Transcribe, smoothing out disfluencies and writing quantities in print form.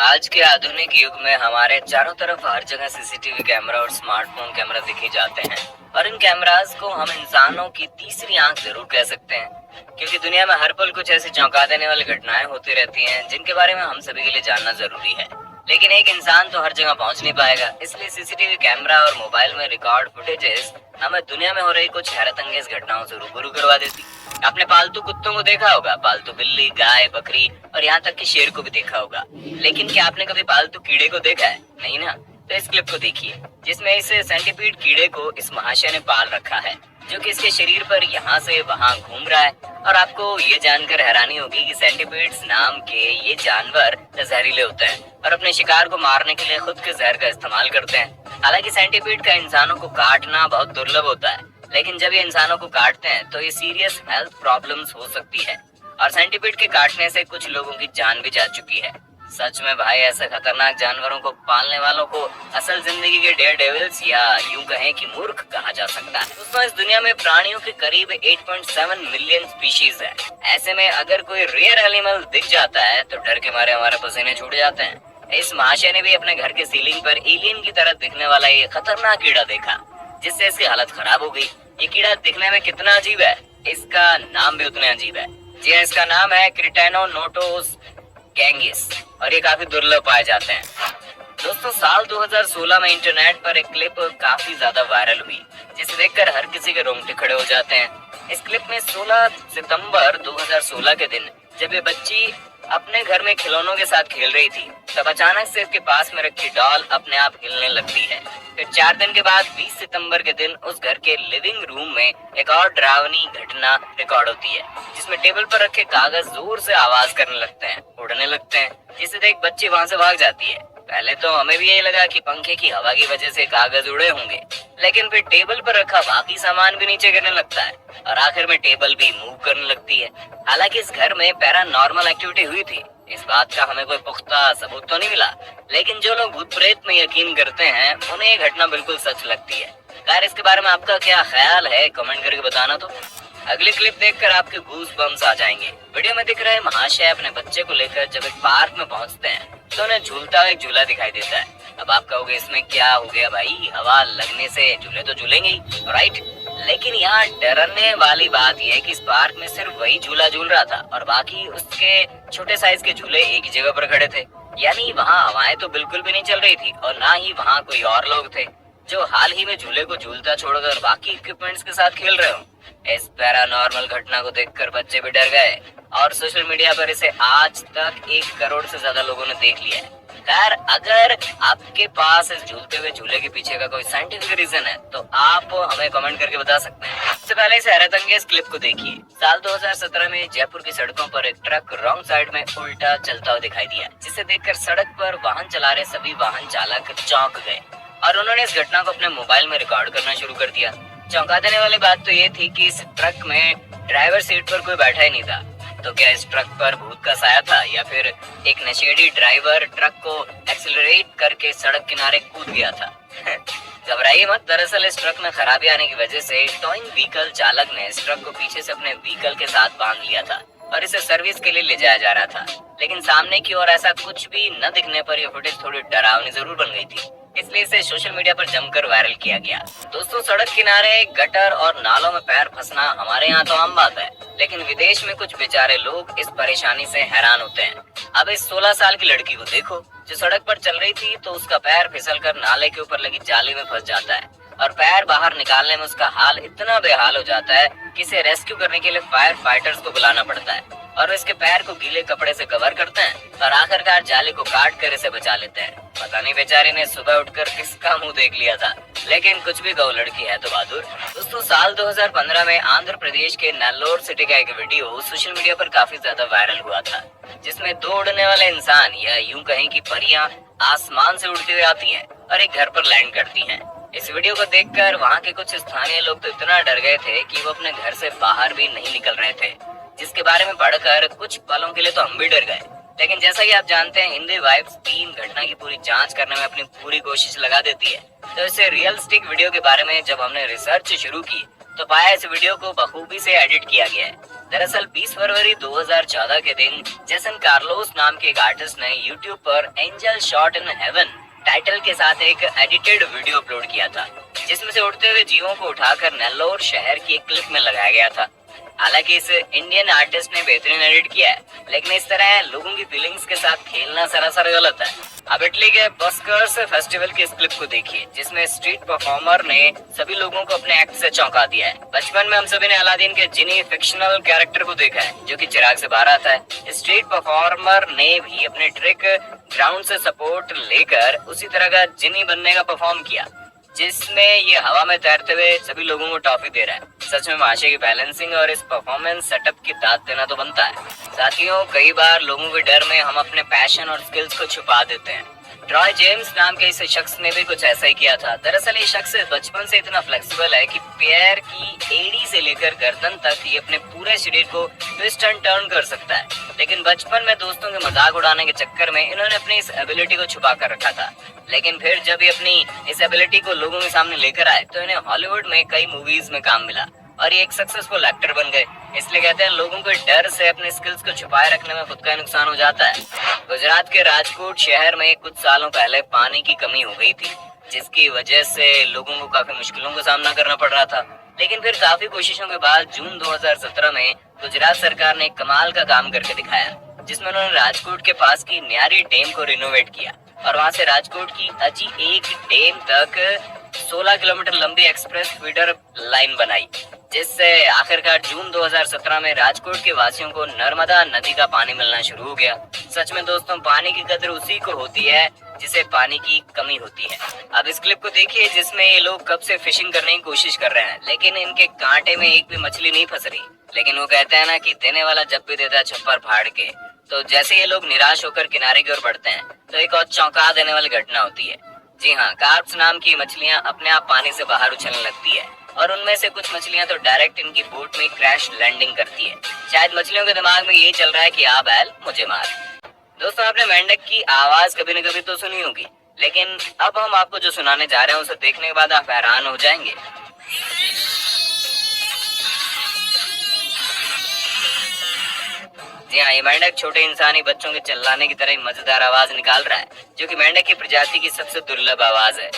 आज के आधुनिक युग में हमारे चारों तरफ हर जगह सीसीटीवी कैमरा और स्मार्टफोन कैमरा दिखे जाते हैं और इन कैमरास को हम इंसानों की तीसरी आंख जरूर कह सकते हैं, क्योंकि दुनिया में हर पल कुछ ऐसी चौंका देने वाली घटनाएं होती रहती हैं जिनके बारे में हम सभी के लिए जानना जरूरी है। लेकिन एक इंसान तो हर जगह पहुंच नहीं पाएगा, इसलिए सीसीटीवी कैमरा और मोबाइल में रिकॉर्ड फुटेजेस हमें दुनिया में हो रही कुछ हैरत अंगेज घटनाओं से रूबरू करवा देती। आपने पालतू कुत्तों को देखा होगा, पालतू बिल्ली, गाय, बकरी और यहाँ तक कि शेर को भी देखा होगा, लेकिन क्या आपने कभी पालतू कीड़े को देखा है? नहीं ना। तो इस क्लिप को देखिए जिसमें इस सेंटीपीड कीड़े को इस महाशय ने पाल रखा है, जो कि इसके शरीर पर यहाँ से वहाँ घूम रहा है। और आपको ये जानकर हैरानी होगी कि सेंटीपीड्स नाम के ये जानवर जहरीले होते हैं और अपने शिकार को मारने के लिए खुद के जहर का इस्तेमाल करते हैं। हालांकि सेंटीपीड का इंसानों को काटना बहुत दुर्लभ होता है, लेकिन जब ये इंसानों को काटते हैं तो ये सीरियस हेल्थ प्रॉब्लम्स हो सकती है और सेंटीपीड के काटने से कुछ लोगों की जान भी जा चुकी है। सच में भाई, ऐसे खतरनाक जानवरों को पालने वालों को असल जिंदगी के डेयर डेविल्स या यूं कहें कि मूर्ख कहा जा सकता है। दोस्तों, इस दुनिया में प्राणियों के करीब 8.7 मिलियन स्पीशीज है। ऐसे में अगर कोई रेयर एनिमल दिख जाता है तो डर के मारे हमारे पसीने छूट जाते हैं। इस महाशय ने भी अपने घर के सीलिंग पर एलियन की तरह दिखने वाला ये खतरनाक कीड़ा देखा, जिससे इसकी हालत खराब हो गई। ये कीड़ा दिखने में कितना अजीब है, इसका नाम भी उतना अजीब है। जी हाँ, इसका नाम है क्रिटेनोनोटोस गैंगिस और ये काफी दुर्लभ पाए जाते हैं। दोस्तों, साल 2016 में इंटरनेट पर एक क्लिप काफी ज्यादा वायरल हुई, जिसे देखकर हर किसी के रोंगटे खड़े हो जाते हैं। इस क्लिप में 16 सितंबर 2016 के दिन जब ये बच्ची अपने घर में खिलौनों के साथ खेल रही थी, तब अचानक से इसके पास में रखी डॉल अपने आप हिलने लगती है। फिर 4 दिन के बाद 20 सितंबर के दिन उस घर के लिविंग रूम में एक और डरावनी घटना रिकॉर्ड होती है, जिसमें टेबल पर रखे कागज जोर से आवाज करने लगते हैं, उड़ने लगते हैं, जिसे देख बच्ची वहाँ से भाग जाती है। पहले तो हमें भी यही लगा कि पंखे की हवा की वजह से कागज उड़े होंगे, लेकिन फिर टेबल पर रखा बाकी सामान भी नीचे गिरने लगता है और आखिर में टेबल भी मूव करने लगती है। हालांकि इस घर में पैरानॉर्मल एक्टिविटी हुई थी, इस बात का हमें कोई पुख्ता सबूत तो नहीं मिला, लेकिन जो लोग भूत प्रेत में यकीन करते हैं उन्हें ये घटना बिल्कुल सच लगती है। खैर, इसके बारे में आपका क्या ख्याल है, कमेंट करके बताना। तो अगली क्लिप देखकर आपके गूज बम्स आ जाएंगे। वीडियो में दिख रहे महाशय अपने बच्चे को लेकर जब एक पार्क में पहुंचते हैं तो उन्हें झूलता हुआ एक झूला दिखाई देता है। अब आप कहोगे इसमें क्या हो गया भाई, हवा लगने से झूले तो झूलेंगे ही, राइट? लेकिन यहाँ डरने वाली बात यह है कि इस पार्क में सिर्फ वही झूला झूल रहा था और बाकी उसके छोटे साइज के झूले एक ही जगह पर खड़े थे। यानी वहाँ हवाएं तो बिल्कुल भी नहीं चल रही थी और ना ही वहाँ कोई और लोग थे जो हाल ही में झूले को झूलता छोड़कर बाकी इक्विपमेंट्स के साथ खेल रहे हो। इस पैरानॉर्मल घटना को देखकर बच्चे भी डर गए और सोशल मीडिया पर इसे आज तक 1 करोड़ से ज्यादा लोगों ने देख लिया है। खैर, अगर आपके पास इस झूलते हुए झूले के पीछे का कोई साइंटिफिक रीजन है तो आप हमें कमेंट करके बता सकते हैं। सबसे पहले इस हैरत अंगेज क्लिप को देखिए। साल 2017 में जयपुर की सड़कों पर एक ट्रक रॉन्ग साइड में उल्टा चलता हुआ दिखाई दिया, जिसे देखकर सड़क पर वाहन चला रहे सभी वाहन चालक चौंक गए और उन्होंने इस घटना को अपने मोबाइल में रिकॉर्ड करना शुरू कर दिया। चौंका देने वाली बात तो ये थी कि इस ट्रक में ड्राइवर सीट पर कोई बैठा ही नहीं था। तो क्या इस ट्रक पर भूत का साया था या फिर एक नशेड़ी ड्राइवर ट्रक को एक्सीलरेट करके सड़क किनारे कूद गया था? घबराइए मत, दरअसल इस ट्रक में खराबी आने की वजह से टॉइंग व्हीकल चालक ने इस ट्रक को पीछे से अपने व्हीकल के साथ बांध लिया था और इसे सर्विस के लिए ले जाया जा रहा था। लेकिन सामने की ओर ऐसा कुछ भी न दिखने पर यह फुटेज थोड़ी डरावनी जरूर बन गई थी, इसलिए इसे सोशल मीडिया पर जमकर वायरल किया गया। दोस्तों, सड़क किनारे गटर और नालों में पैर फंसना हमारे यहाँ तो आम बात है, लेकिन विदेश में कुछ बेचारे लोग इस परेशानी से हैरान होते हैं। अब इस 16 साल की लड़की को देखो, जो सड़क पर चल रही थी तो उसका पैर फिसलकर नाले के ऊपर लगी जाली में फंस जाता है और पैर बाहर निकालने में उसका हाल इतना बेहाल हो जाता है कि इसे रेस्क्यू करने के लिए फायर फाइटर्स को बुलाना पड़ता है और इसके पैर को गीले कपड़े से कवर करते हैं और आखिरकार जाली को काट कर इसे बचा लेते हैं। पता नहीं बेचारी ने सुबह उठकर किसका मुंह देख लिया था, लेकिन कुछ भी गौ लड़की है तो बहादुर। दोस्तों, साल 2015 में आंध्र प्रदेश के नेल्लोर सिटी का एक वीडियो सोशल मीडिया पर काफी ज्यादा वायरल हुआ था, जिसमें 2 उड़ने वाले इंसान या यूं कहें कि परियां आसमान से उड़ती हुई आती हैं और एक घर पर लैंड करती हैं। इस वीडियो को देखकर वहाँ के कुछ स्थानीय लोग तो इतना डर गए थे कि वो अपने घर से बाहर भी नहीं निकल रहे थे, जिसके बारे में पढ़कर कुछ पलों के लिए तो हम भी डर गए। लेकिन जैसा कि आप जानते हैं, हिंदी वाइब्स टीम घटना की पूरी जांच करने में अपनी पूरी कोशिश लगा देती है। तो इसे रियलिस्टिक वीडियो के बारे में जब हमने रिसर्च शुरू की तो पाया इस वीडियो को बखूबी से एडिट किया गया है। दरअसल 20 फरवरी 2014 के दिन जेसन कार्लोस नाम के एक आर्टिस्ट ने यूट्यूब पर angel shot in heaven title के साथ एक एडिटेड वीडियो अपलोड किया था, जिसमें से उड़ते हुए जीवों को उठाकर नेल्लोर शहर की एक क्लिप में लगाया गया था। हालांकि इस इंडियन आर्टिस्ट ने बेहतरीन एडिट किया है, लेकिन इस तरह लोगों की फीलिंग्स के साथ खेलना सरासर गलत है। अब इटली के बस्कर्स फेस्टिवल की इस क्लिप को देखिए, जिसमें स्ट्रीट परफॉर्मर ने सभी लोगों को अपने एक्ट से चौंका दिया है। बचपन में हम सभी ने अलादीन के जिनी फिक्शनल कैरेक्टर को देखा है, जो कि चिराग से बाहर आता है। स्ट्रीट परफॉर्मर ने भी अपने ट्रिक ग्राउंड से सपोर्ट लेकर उसी तरह का जिनी बनने का परफॉर्म किया, जिसमें ये हवा में तैरते हुए सभी लोगों को टॉफी दे रहा है। सच में माशे की बैलेंसिंग और इस परफॉर्मेंस सेटअप की दाद देना तो बनता है। साथियों, कई बार लोगों के डर में हम अपने पैशन और स्किल्स को छुपा देते हैं। ट्रॉय जेम्स नाम के इस शख्स ने भी कुछ ऐसा ही किया था। दरअसल ये शख्स बचपन से इतना फ्लेक्सिबल है कि पैर की एड़ी से लेकर गर्दन तक ये अपने पूरे शरीर को ट्विस्ट एंड टर्न कर सकता है। लेकिन बचपन में दोस्तों के मजाक उड़ाने के चक्कर में इन्होंने अपनी इस एबिलिटी को छुपा कर रखा था। लेकिन फिर जब ये अपनी इस एबिलिटी को लोगों के सामने लेकर आए तो इन्हें हॉलीवुड में कई मूवीज में काम मिला और ये एक सक्सेसफुल एक्टर बन गए। इसलिए कहते हैं लोगों को डर से अपने स्किल्स को छुपाए रखने में खुद का नुकसान हो जाता है। गुजरात के राजकोट शहर में कुछ सालों पहले पानी की कमी हो गई थी, जिसकी वजह से लोगों को काफी मुश्किलों का सामना करना पड़ रहा था। लेकिन फिर काफी कोशिशों के बाद जून 2017 में गुजरात सरकार ने कमाल का काम करके दिखाया, जिसमें उन्होंने राजकोट के पास की न्यारी डैम को रिनोवेट किया और वहां से राजकोट की अजी एक डैम तक 16 किलोमीटर लंबी एक्सप्रेस फीडर लाइन बनाई, जिससे आखिरकार जून 2017 में राजकोट के वासियों को नर्मदा नदी का पानी मिलना शुरू हो गया। सच में दोस्तों, पानी की कदर उसी को होती है जिसे पानी की कमी होती है। अब इस क्लिप को देखिए, जिसमें ये लोग कब से फिशिंग करने की कोशिश कर रहे हैं, लेकिन इनके कांटे में एक भी मछली नहीं फंस रही। लेकिन वो कहते हैं ना कि देने वाला जब भी देता है छप्पर फाड़ के। तो जैसे ये लोग निराश होकर किनारे की ओर बढ़ते हैं तो एक और चौंका देने वाली घटना होती है। जी हाँ, कार्प्स नाम की मछलियाँ अपने आप पानी से बाहर उछलने लगती है और उनमें से कुछ मछलियाँ तो डायरेक्ट इनकी बोट में क्रैश लैंडिंग करती है। शायद मछलियों के दिमाग में यही चल रहा है कि आ बैल मुझे मार। दोस्तों, आपने मेंढक की आवाज कभी न कभी तो सुनी होगी, लेकिन अब हम आपको जो सुनाने जा रहे हैं उसे देखने के बाद आप हैरान हो जाएंगे। जी हाँ, ये मेंढक छोटे इंसानी बच्चों के चिल्लाने की तरह ही मजेदार आवाज निकाल रहा है, जो कि मेंढक की प्रजाति की सबसे दुर्लभ आवाज है।